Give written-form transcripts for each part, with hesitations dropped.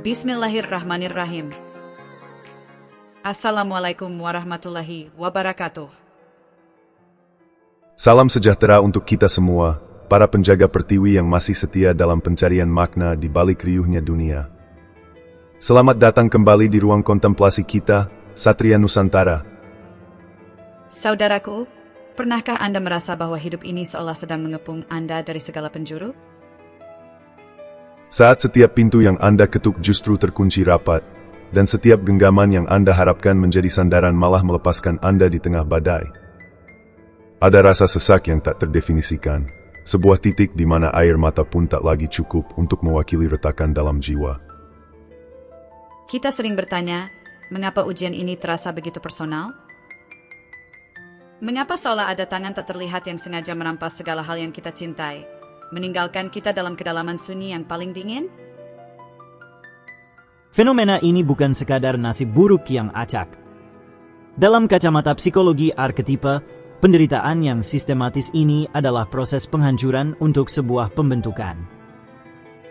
Bismillahirrahmanirrahim. Assalamualaikum warahmatullahi wabarakatuh. Salam sejahtera untuk kita semua, para penjaga pertiwi yang masih setia dalam pencarian makna di balik riuhnya dunia. Selamat datang kembali di ruang kontemplasi kita, Satria Nusantara. Saudaraku, pernahkah Anda merasa bahwa hidup ini seolah sedang mengepung Anda dari segala penjuru? Saat setiap pintu yang Anda ketuk justru terkunci rapat, dan setiap genggaman yang Anda harapkan menjadi sandaran malah melepaskan Anda di tengah badai. Ada rasa sesak yang tak terdefinisikan, sebuah titik di mana air mata pun tak lagi cukup untuk mewakili retakan dalam jiwa. Kita sering bertanya, mengapa ujian ini terasa begitu personal? Mengapa seolah ada tangan tak terlihat yang sengaja merampas segala hal yang kita cintai, meninggalkan kita dalam kedalaman sunyi yang paling dingin? Fenomena ini bukan sekadar nasib buruk yang acak. Dalam kacamata psikologi arketipe, penderitaan yang sistematis ini adalah proses penghancuran untuk sebuah pembentukan.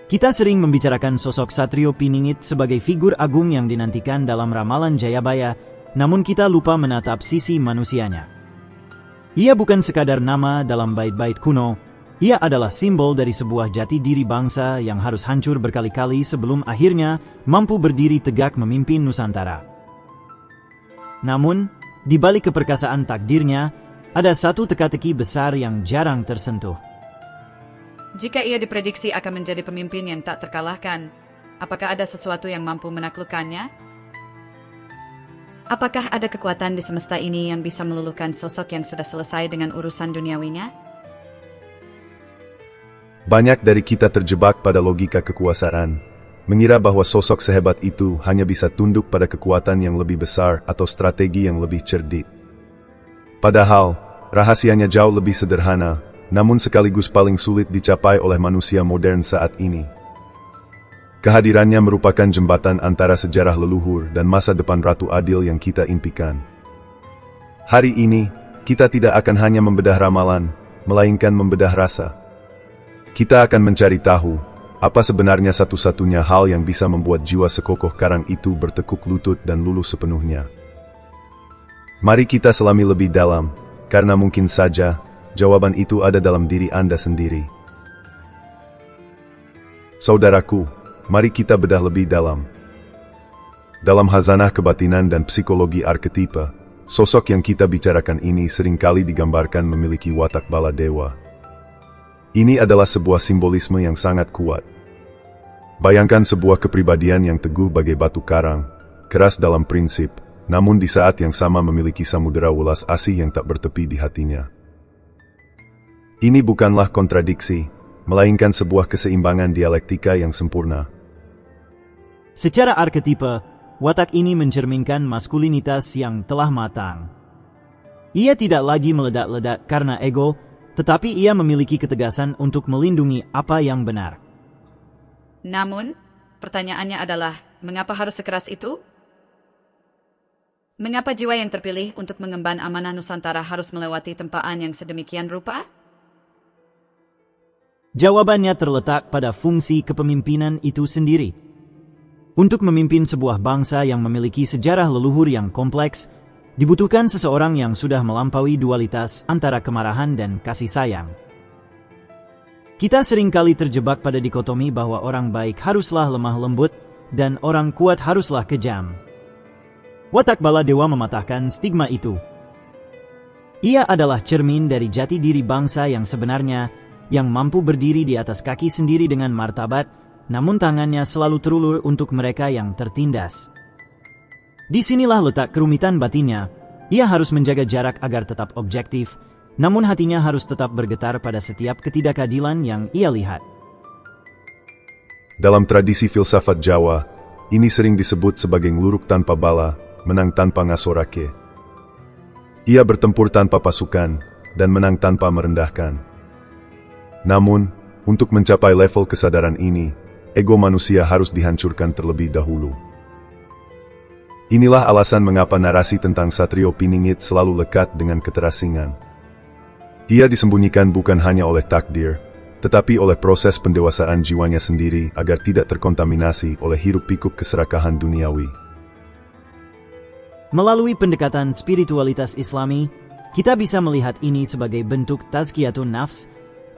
Kita sering membicarakan sosok Satrio Piningit sebagai figur agung yang dinantikan dalam ramalan Jayabaya, namun kita lupa menatap sisi manusianya. Ia bukan sekadar nama dalam bait-bait kuno, ia adalah simbol dari sebuah jati diri bangsa yang harus hancur berkali-kali sebelum akhirnya mampu berdiri tegak memimpin Nusantara. Namun, di balik keperkasaan takdirnya, ada satu teka-teki besar yang jarang tersentuh. Jika ia diprediksi akan menjadi pemimpin yang tak terkalahkan, apakah ada sesuatu yang mampu menaklukkannya? Apakah ada kekuatan di semesta ini yang bisa meluluhkan sosok yang sudah selesai dengan urusan duniawinya? Banyak dari kita terjebak pada logika kekuasaan, mengira bahwa sosok sehebat itu hanya bisa tunduk pada kekuatan yang lebih besar atau strategi yang lebih cerdik. Padahal, rahasianya jauh lebih sederhana, namun sekaligus paling sulit dicapai oleh manusia modern saat ini. Kehadirannya merupakan jembatan antara sejarah leluhur dan masa depan Ratu Adil yang kita impikan. Hari ini, kita tidak akan hanya membedah ramalan, melainkan membedah rasa. Kita akan mencari tahu, apa sebenarnya satu-satunya hal yang bisa membuat jiwa sekokoh karang itu bertekuk lutut dan luluh sepenuhnya. Mari kita selami lebih dalam, karena mungkin saja, jawaban itu ada dalam diri Anda sendiri. Saudaraku, mari kita bedah lebih dalam. Dalam khazanah kebatinan dan psikologi arketipe, sosok yang kita bicarakan ini seringkali digambarkan memiliki watak bala dewa. Ini adalah sebuah simbolisme yang sangat kuat. Bayangkan sebuah kepribadian yang teguh bagai batu karang, keras dalam prinsip, namun di saat yang sama memiliki samudera welas asih yang tak bertepi di hatinya. Ini bukanlah kontradiksi, melainkan sebuah keseimbangan dialektika yang sempurna. Secara arketipe, watak ini mencerminkan maskulinitas yang telah matang. Ia tidak lagi meledak-ledak karena ego, tetapi ia memiliki ketegasan untuk melindungi apa yang benar. Namun, pertanyaannya adalah, mengapa harus sekeras itu? Mengapa jiwa yang terpilih untuk mengemban amanah Nusantara harus melewati tempaan yang sedemikian rupa? Jawabannya terletak pada fungsi kepemimpinan itu sendiri. Untuk memimpin sebuah bangsa yang memiliki sejarah leluhur yang kompleks, dibutuhkan seseorang yang sudah melampaui dualitas antara kemarahan dan kasih sayang. Kita seringkali terjebak pada dikotomi bahwa orang baik haruslah lemah lembut dan orang kuat haruslah kejam. Watak bala dewa mematahkan stigma itu. Ia adalah cermin dari jati diri bangsa yang sebenarnya, yang mampu berdiri di atas kaki sendiri dengan martabat, namun tangannya selalu terulur untuk mereka yang tertindas. Disinilah letak kerumitan batinnya. Ia harus menjaga jarak agar tetap objektif, namun hatinya harus tetap bergetar pada setiap ketidakadilan yang ia lihat. Dalam tradisi filsafat Jawa, ini sering disebut sebagai ngluruk tanpa bala, menang tanpa ngasorake. Ia bertempur tanpa pasukan, dan menang tanpa merendahkan. Namun, untuk mencapai level kesadaran ini, ego manusia harus dihancurkan terlebih dahulu. Inilah alasan mengapa narasi tentang Satrio Piningit selalu lekat dengan keterasingan. Ia disembunyikan bukan hanya oleh takdir, tetapi oleh proses pendewasaan jiwanya sendiri agar tidak terkontaminasi oleh hiruk-pikuk keserakahan duniawi. Melalui pendekatan spiritualitas Islami, kita bisa melihat ini sebagai bentuk tazkiyatun nafs,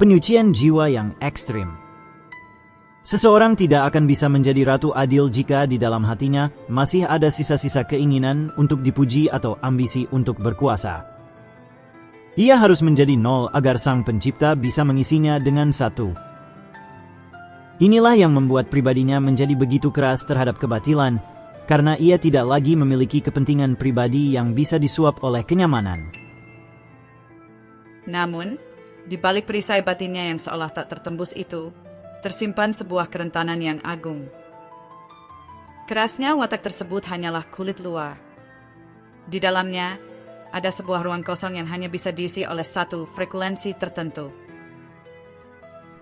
penyucian jiwa yang ekstrim. Seseorang tidak akan bisa menjadi ratu adil jika di dalam hatinya masih ada sisa-sisa keinginan untuk dipuji atau ambisi untuk berkuasa. Ia harus menjadi nol agar Sang Pencipta bisa mengisinya dengan satu. Inilah yang membuat pribadinya menjadi begitu keras terhadap kebatilan, karena ia tidak lagi memiliki kepentingan pribadi yang bisa disuap oleh kenyamanan. Namun, di balik perisai batinnya yang seolah tak tertembus itu, tersimpan sebuah kerentanan yang agung. Kerasnya watak tersebut hanyalah kulit luar. Di dalamnya, ada sebuah ruang kosong yang hanya bisa diisi oleh satu frekuensi tertentu.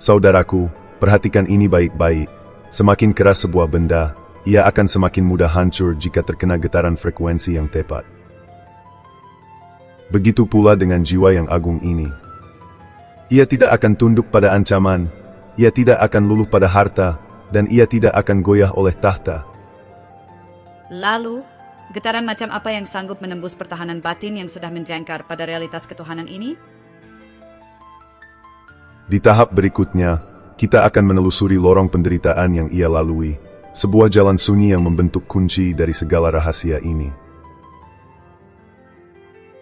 Saudaraku, perhatikan ini baik-baik. Semakin keras sebuah benda, ia akan semakin mudah hancur jika terkena getaran frekuensi yang tepat. Begitu pula dengan jiwa yang agung ini. Ia tidak akan tunduk pada ancaman, ia tidak akan luluh pada harta, dan ia tidak akan goyah oleh tahta. Lalu, getaran macam apa yang sanggup menembus pertahanan batin yang sudah menjengkar pada realitas ketuhanan ini? Di tahap berikutnya, kita akan menelusuri lorong penderitaan yang ia lalui, sebuah jalan sunyi yang membentuk kunci dari segala rahasia ini.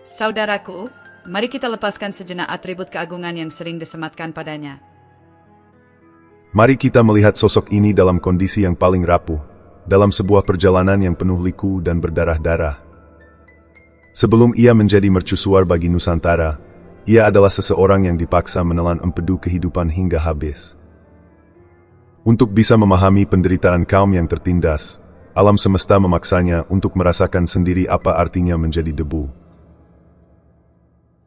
Saudaraku, mari kita lepaskan sejenak atribut keagungan yang sering disematkan padanya. Mari kita melihat sosok ini dalam kondisi yang paling rapuh, dalam sebuah perjalanan yang penuh liku dan berdarah-darah. Sebelum ia menjadi mercusuar bagi Nusantara, ia adalah seseorang yang dipaksa menelan empedu kehidupan hingga habis. Untuk bisa memahami penderitaan kaum yang tertindas, alam semesta memaksanya untuk merasakan sendiri apa artinya menjadi debu.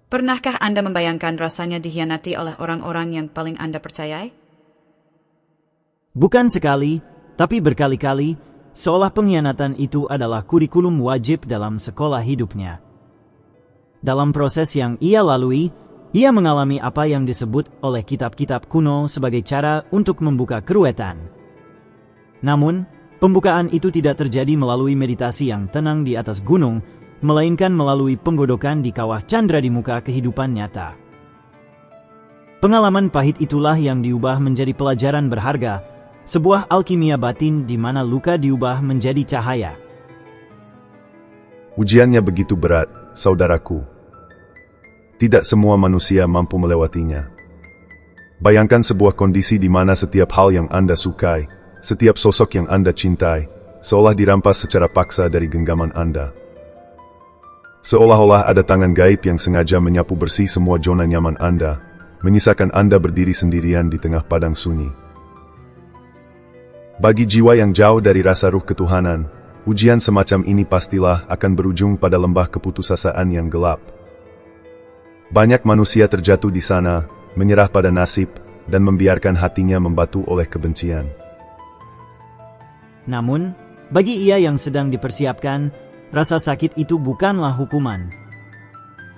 Pernahkah Anda membayangkan rasanya dikhianati oleh orang-orang yang paling Anda percayai? Bukan sekali, tapi berkali-kali, seolah pengkhianatan itu adalah kurikulum wajib dalam sekolah hidupnya. Dalam proses yang ia lalui, ia mengalami apa yang disebut oleh kitab-kitab kuno sebagai cara untuk membuka keruwetan. Namun, pembukaan itu tidak terjadi melalui meditasi yang tenang di atas gunung, melainkan melalui penggodokan di kawah candra di muka kehidupan nyata. Pengalaman pahit itulah yang diubah menjadi pelajaran berharga, sebuah alkimia batin di mana luka diubah menjadi cahaya. Ujiannya begitu berat, saudaraku. Tidak semua manusia mampu melewatinya. Bayangkan sebuah kondisi di mana setiap hal yang Anda sukai, setiap sosok yang Anda cintai, seolah dirampas secara paksa dari genggaman Anda. Seolah-olah ada tangan gaib yang sengaja menyapu bersih semua zona nyaman Anda, menyisakan Anda berdiri sendirian di tengah padang sunyi. Bagi jiwa yang jauh dari rasa ruh ketuhanan, ujian semacam ini pastilah akan berujung pada lembah keputusasaan yang gelap. Banyak manusia terjatuh di sana, menyerah pada nasib, dan membiarkan hatinya membatu oleh kebencian. Namun, bagi ia yang sedang dipersiapkan, rasa sakit itu bukanlah hukuman.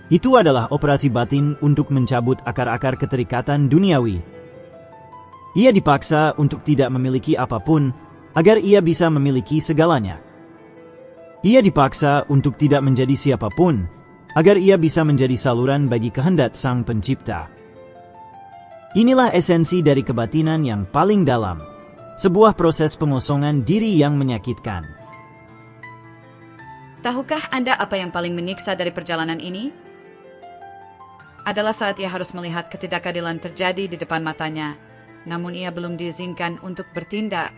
Itu adalah operasi batin untuk mencabut akar-akar keterikatan duniawi. Ia dipaksa untuk tidak memiliki apapun, agar ia bisa memiliki segalanya. Ia dipaksa untuk tidak menjadi siapapun, agar ia bisa menjadi saluran bagi kehendak Sang Pencipta. Inilah esensi dari kebatinan yang paling dalam, sebuah proses pengosongan diri yang menyakitkan. Tahukah Anda apa yang paling menyiksa dari perjalanan ini? Adalah saat ia harus melihat ketidakadilan terjadi di depan matanya, namun ia belum diizinkan untuk bertindak.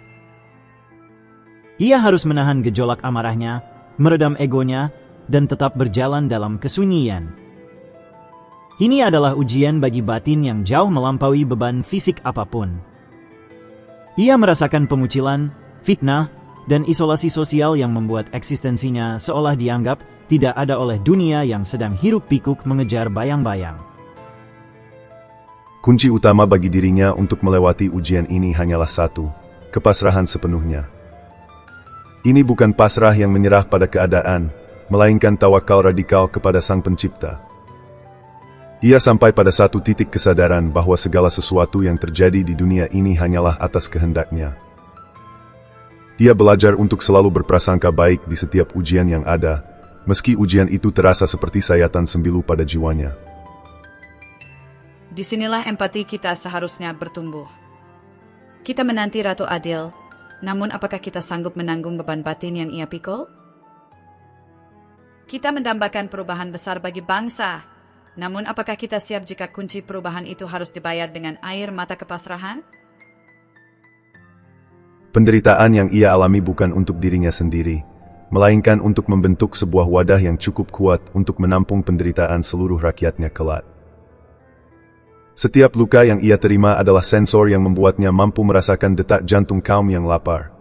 Ia harus menahan gejolak amarahnya, meredam egonya, dan tetap berjalan dalam kesunyian. Ini adalah ujian bagi batin yang jauh melampaui beban fisik apapun. Ia merasakan pengucilan, fitnah, dan isolasi sosial yang membuat eksistensinya seolah dianggap tidak ada oleh dunia yang sedang hiruk-pikuk mengejar bayang-bayang. Kunci utama bagi dirinya untuk melewati ujian ini hanyalah satu, kepasrahan sepenuhnya. Ini bukan pasrah yang menyerah pada keadaan, melainkan tawakal radikal kepada Sang Pencipta. Ia sampai pada satu titik kesadaran bahwa segala sesuatu yang terjadi di dunia ini hanyalah atas kehendaknya. Ia belajar untuk selalu berprasangka baik di setiap ujian yang ada, meski ujian itu terasa seperti sayatan sembilu pada jiwanya. Disinilah empati kita seharusnya bertumbuh. Kita menanti Ratu Adil, namun apakah kita sanggup menanggung beban batin yang ia pikul? Kita mendambakan perubahan besar bagi bangsa, namun apakah kita siap jika kunci perubahan itu harus dibayar dengan air mata kepasrahan? Penderitaan yang ia alami bukan untuk dirinya sendiri, melainkan untuk membentuk sebuah wadah yang cukup kuat untuk menampung penderitaan seluruh rakyatnya kelak. Setiap luka yang ia terima adalah sensor yang membuatnya mampu merasakan detak jantung kaum yang lapar.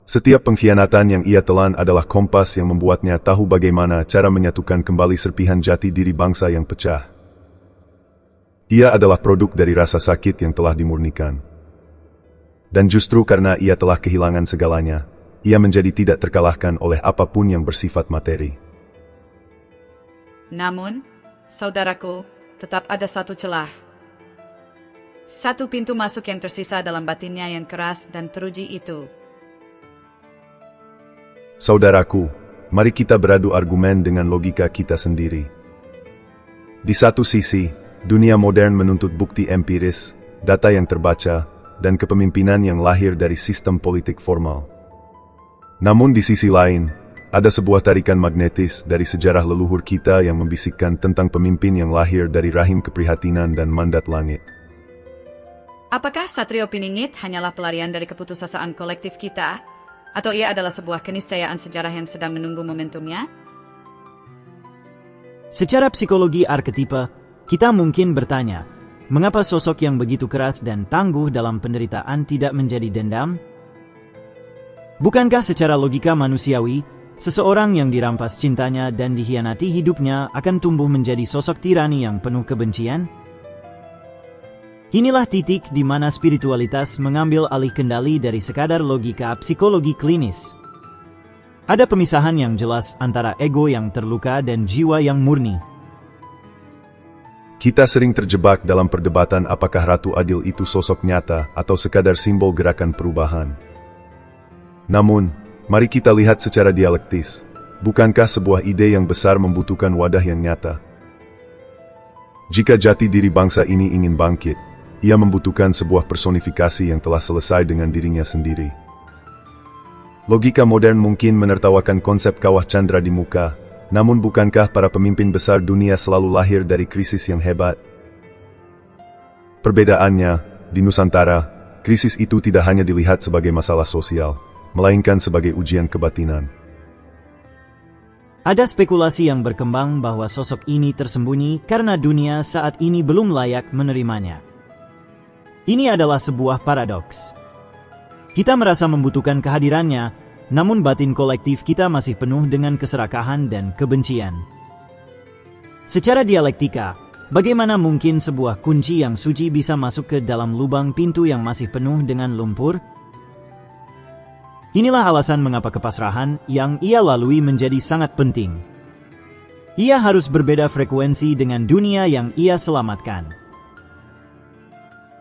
Setiap pengkhianatan yang ia telan adalah kompas yang membuatnya tahu bagaimana cara menyatukan kembali serpihan jati diri bangsa yang pecah. Ia adalah produk dari rasa sakit yang telah dimurnikan. Dan justru karena ia telah kehilangan segalanya, ia menjadi tidak terkalahkan oleh apapun yang bersifat materi. Namun, saudaraku, tetap ada satu celah. Satu pintu masuk yang tersisa dalam batinnya yang keras dan teruji itu. Saudaraku, mari kita beradu argumen dengan logika kita sendiri. Di satu sisi, dunia modern menuntut bukti empiris, data yang terbaca, dan kepemimpinan yang lahir dari sistem politik formal. Namun di sisi lain, ada sebuah tarikan magnetis dari sejarah leluhur kita yang membisikkan tentang pemimpin yang lahir dari rahim keprihatinan dan mandat langit. Apakah Satrio Piningit hanyalah pelarian dari keputusasaan kolektif kita? Atau ia adalah sebuah keniscayaan sejarah yang sedang menunggu momentumnya? Secara psikologi arketipe, kita mungkin bertanya, mengapa sosok yang begitu keras dan tangguh dalam penderitaan tidak menjadi dendam? Bukankah secara logika manusiawi, seseorang yang dirampas cintanya dan dikhianati hidupnya akan tumbuh menjadi sosok tirani yang penuh kebencian? Inilah titik di mana spiritualitas mengambil alih kendali dari sekadar logika psikologi klinis. Ada pemisahan yang jelas antara ego yang terluka dan jiwa yang murni. Kita sering terjebak dalam perdebatan apakah Ratu Adil itu sosok nyata atau sekadar simbol gerakan perubahan. Namun, mari kita lihat secara dialektis. Bukankah sebuah ide yang besar membutuhkan wadah yang nyata? Jika jati diri bangsa ini ingin bangkit, ia membutuhkan sebuah personifikasi yang telah selesai dengan dirinya sendiri. Logika modern mungkin menertawakan konsep kawah candra di muka, namun bukankah para pemimpin besar dunia selalu lahir dari krisis yang hebat? Perbedaannya, di Nusantara, krisis itu tidak hanya dilihat sebagai masalah sosial, melainkan sebagai ujian kebatinan. Ada spekulasi yang berkembang bahwa sosok ini tersembunyi karena dunia saat ini belum layak menerimanya. Ini adalah sebuah paradoks. Kita merasa membutuhkan kehadirannya, namun batin kolektif kita masih penuh dengan keserakahan dan kebencian. Secara dialektika, bagaimana mungkin sebuah kunci yang suci bisa masuk ke dalam lubang pintu yang masih penuh dengan lumpur? Inilah alasan mengapa kepasrahan yang ia lalui menjadi sangat penting. Ia harus berbeda frekuensi dengan dunia yang ia selamatkan.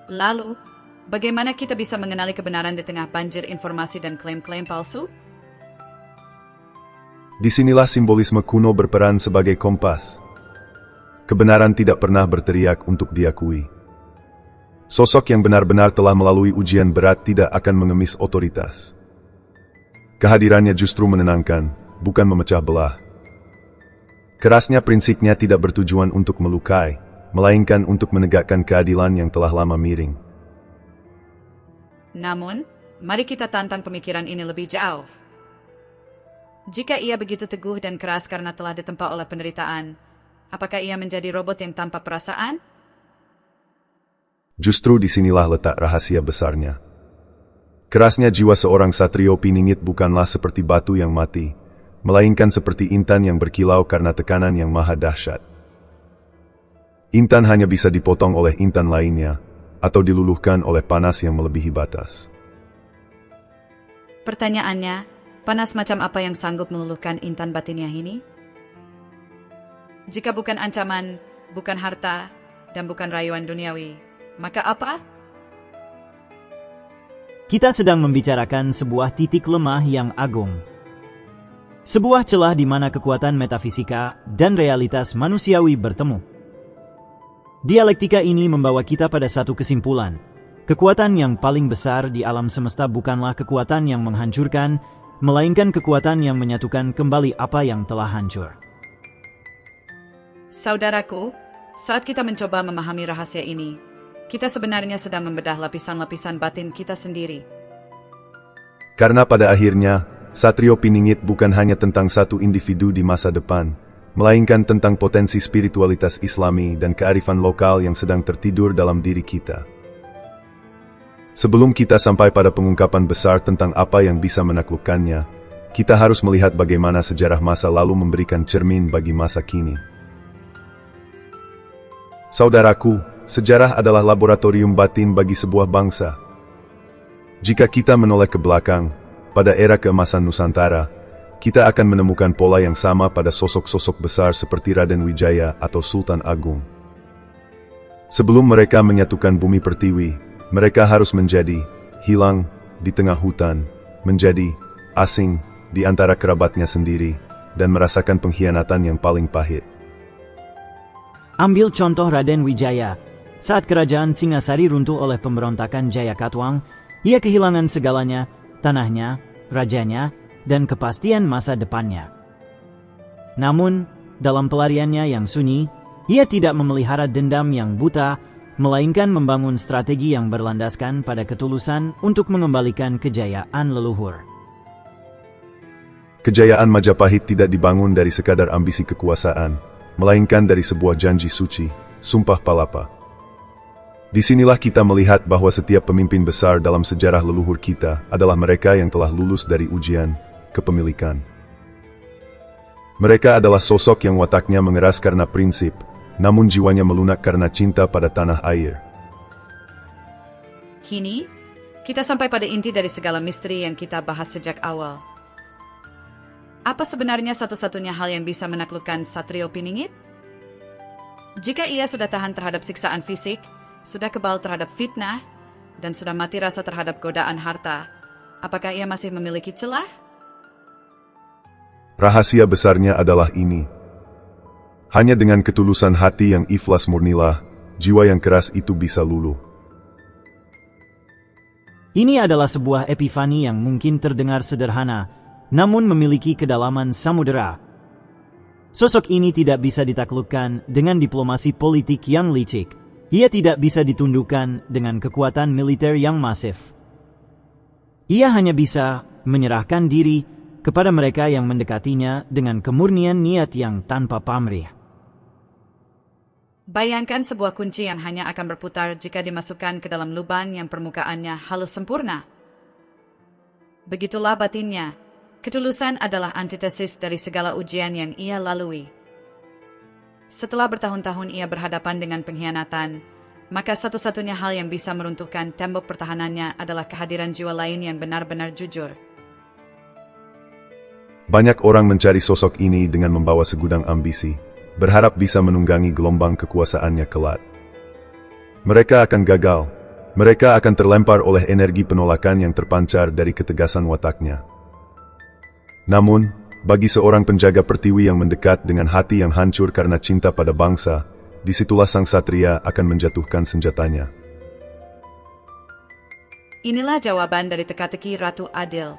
Lalu, bagaimana kita bisa mengenali kebenaran di tengah banjir informasi dan klaim-klaim palsu? Disinilah simbolisme kuno berperan sebagai kompas. Kebenaran tidak pernah berteriak untuk diakui. Sosok yang benar-benar telah melalui ujian berat tidak akan mengemis otoritas. Kehadirannya justru menenangkan, bukan memecah belah. Kerasnya prinsipnya tidak bertujuan untuk melukai, melainkan untuk menegakkan keadilan yang telah lama miring. Namun, mari kita tantang pemikiran ini lebih jauh. Jika ia begitu teguh dan keras karena telah ditempa oleh penderitaan, apakah ia menjadi robot yang tanpa perasaan? Justru disinilah letak rahasia besarnya. Kerasnya jiwa seorang Satrio Piningit bukanlah seperti batu yang mati, melainkan seperti intan yang berkilau karena tekanan yang maha dahsyat. Intan hanya bisa dipotong oleh intan lainnya, atau diluluhkan oleh panas yang melebihi batas. Pertanyaannya, panas macam apa yang sanggup meluluhkan intan batinnya ini? Jika bukan ancaman, bukan harta, dan bukan rayuan duniawi. Maka apa? Kita sedang membicarakan sebuah titik lemah yang agung. Sebuah celah di mana kekuatan metafisika dan realitas manusiawi bertemu. Dialektika ini membawa kita pada satu kesimpulan. Kekuatan yang paling besar di alam semesta bukanlah kekuatan yang menghancurkan, melainkan kekuatan yang menyatukan kembali apa yang telah hancur. Saudaraku, saat kita mencoba memahami rahasia ini, kita sebenarnya sedang membedah lapisan-lapisan batin kita sendiri. Karena pada akhirnya, Satrio Piningit bukan hanya tentang satu individu di masa depan, melainkan tentang potensi spiritualitas Islami dan kearifan lokal yang sedang tertidur dalam diri kita. Sebelum kita sampai pada pengungkapan besar tentang apa yang bisa menaklukkannya, kita harus melihat bagaimana sejarah masa lalu memberikan cermin bagi masa kini. Saudaraku, sejarah adalah laboratorium batin bagi sebuah bangsa. Jika kita menoleh ke belakang, pada era keemasan Nusantara, kita akan menemukan pola yang sama pada sosok-sosok besar seperti Raden Wijaya atau Sultan Agung. Sebelum mereka menyatukan bumi pertiwi, mereka harus menjadi hilang di tengah hutan, menjadi asing di antara kerabatnya sendiri, dan merasakan pengkhianatan yang paling pahit. Ambil contoh Raden Wijaya. Saat kerajaan Singasari runtuh oleh pemberontakan Jayakatwang, ia kehilangan segalanya, tanahnya, rajanya, dan kepastian masa depannya. Namun, dalam pelariannya yang sunyi, ia tidak memelihara dendam yang buta, melainkan membangun strategi yang berlandaskan pada ketulusan untuk mengembalikan kejayaan leluhur. Kejayaan Majapahit tidak dibangun dari sekadar ambisi kekuasaan, melainkan dari sebuah janji suci, sumpah palapa. Disinilah kita melihat bahwa setiap pemimpin besar dalam sejarah leluhur kita adalah mereka yang telah lulus dari ujian kepemilikan. Mereka adalah sosok yang wataknya mengeras karena prinsip, namun jiwanya melunak karena cinta pada tanah air. Kini, kita sampai pada inti dari segala misteri yang kita bahas sejak awal. Apa sebenarnya satu-satunya hal yang bisa menaklukkan Satrio Piningit? Jika ia sudah tahan terhadap siksaan fisik, sudah kebal terhadap fitnah, dan sudah mati rasa terhadap godaan harta, apakah ia masih memiliki celah? Rahasia besarnya adalah ini. Hanya dengan ketulusan hati yang ikhlas murnilah, jiwa yang keras itu bisa luluh. Ini adalah sebuah epifani yang mungkin terdengar sederhana, namun memiliki kedalaman samudera. Sosok ini tidak bisa ditaklukkan dengan diplomasi politik yang licik. Ia tidak bisa ditundukkan dengan kekuatan militer yang masif. Ia hanya bisa menyerahkan diri kepada mereka yang mendekatinya dengan kemurnian niat yang tanpa pamrih. Bayangkan sebuah kunci yang hanya akan berputar jika dimasukkan ke dalam lubang yang permukaannya halus sempurna. Begitulah batinnya. Ketulusan adalah antitesis dari segala ujian yang ia lalui. Setelah bertahun-tahun ia berhadapan dengan pengkhianatan, maka satu-satunya hal yang bisa meruntuhkan tembok pertahanannya adalah kehadiran jiwa lain yang benar-benar jujur. Banyak orang mencari sosok ini dengan membawa segudang ambisi, berharap bisa menunggangi gelombang kekuasaannya kelak. Mereka akan gagal. Mereka akan terlempar oleh energi penolakan yang terpancar dari ketegasan wataknya. Namun, bagi seorang penjaga pertiwi yang mendekat dengan hati yang hancur karena cinta pada bangsa, disitulah sang satria akan menjatuhkan senjatanya. Inilah jawaban dari teka-teki Ratu Adil.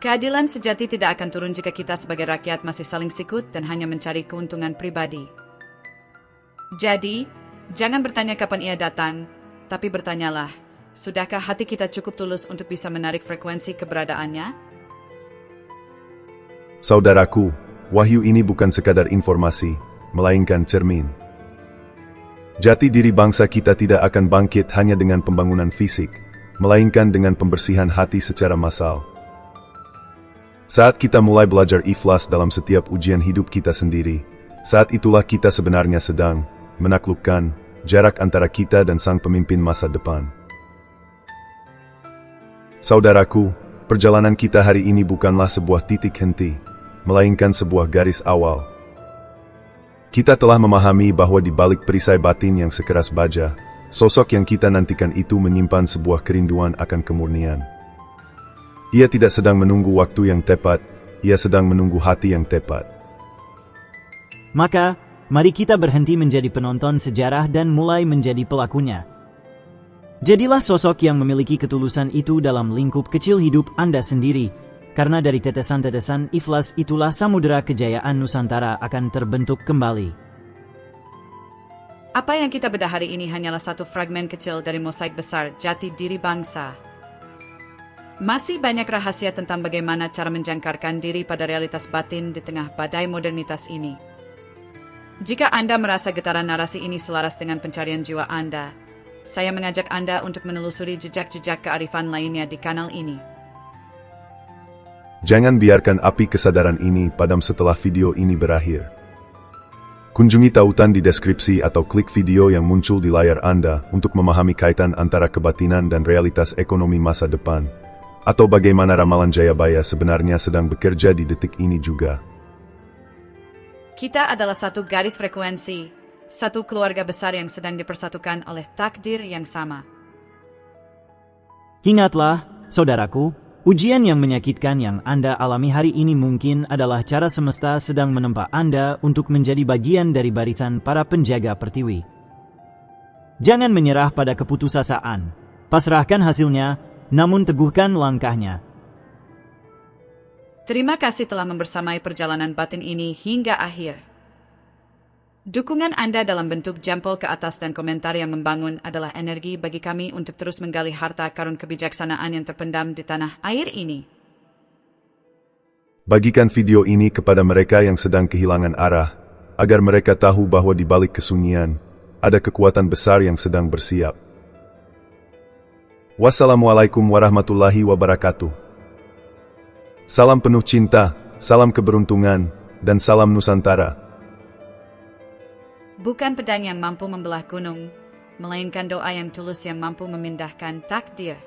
Keadilan sejati tidak akan turun jika kita sebagai rakyat masih saling sikut dan hanya mencari keuntungan pribadi. Jadi, jangan bertanya kapan ia datang, tapi bertanyalah, sudahkah hati kita cukup tulus untuk bisa menarik frekuensi keberadaannya? Saudaraku, wahyu ini bukan sekadar informasi, melainkan cermin. Jati diri bangsa kita tidak akan bangkit hanya dengan pembangunan fisik, melainkan dengan pembersihan hati secara massal. Saat kita mulai belajar ikhlas dalam setiap ujian hidup kita sendiri, saat itulah kita sebenarnya sedang menaklukkan jarak antara kita dan sang pemimpin masa depan. Saudaraku, perjalanan kita hari ini bukanlah sebuah titik henti, melainkan sebuah garis awal. Kita telah memahami bahwa di balik perisai batin yang sekeras baja, sosok yang kita nantikan itu menyimpan sebuah kerinduan akan kemurnian. Ia tidak sedang menunggu waktu yang tepat, ia sedang menunggu hati yang tepat. Maka, mari kita berhenti menjadi penonton sejarah dan mulai menjadi pelakunya. Jadilah sosok yang memiliki ketulusan itu dalam lingkup kecil hidup Anda sendiri, karena dari tetesan-tetesan ikhlas itulah samudera kejayaan Nusantara akan terbentuk kembali. Apa yang kita bedah hari ini hanyalah satu fragmen kecil dari mosaik besar jati diri bangsa. Masih banyak rahasia tentang bagaimana cara menjangkarkan diri pada realitas batin di tengah badai modernitas ini. Jika Anda merasa getaran narasi ini selaras dengan pencarian jiwa Anda, saya mengajak Anda untuk menelusuri jejak-jejak kearifan lainnya di kanal ini. Jangan biarkan api kesadaran ini padam setelah video ini berakhir. Kunjungi tautan di deskripsi atau klik video yang muncul di layar Anda untuk memahami kaitan antara kebatinan dan realitas ekonomi masa depan, atau bagaimana ramalan Jayabaya sebenarnya sedang bekerja di detik ini juga. Kita adalah satu garis frekuensi, satu keluarga besar yang sedang dipersatukan oleh takdir yang sama. Ingatlah, saudaraku, ujian yang menyakitkan yang Anda alami hari ini mungkin adalah cara semesta sedang menempa Anda untuk menjadi bagian dari barisan para penjaga pertiwi. Jangan menyerah pada keputusasaan. Pasrahkan hasilnya, namun teguhkan langkahnya. Terima kasih telah membersamai perjalanan batin ini hingga akhir. Dukungan Anda dalam bentuk jempol ke atas dan komentar yang membangun adalah energi bagi kami untuk terus menggali harta karun kebijaksanaan yang terpendam di tanah air ini. Bagikan video ini kepada mereka yang sedang kehilangan arah, agar mereka tahu bahwa di balik kesunyian, ada kekuatan besar yang sedang bersiap. Wassalamualaikum warahmatullahi wabarakatuh. Salam penuh cinta, salam keberuntungan, dan salam Nusantara. Bukan pedang yang mampu membelah gunung, melainkan doa yang tulus yang mampu memindahkan takdir.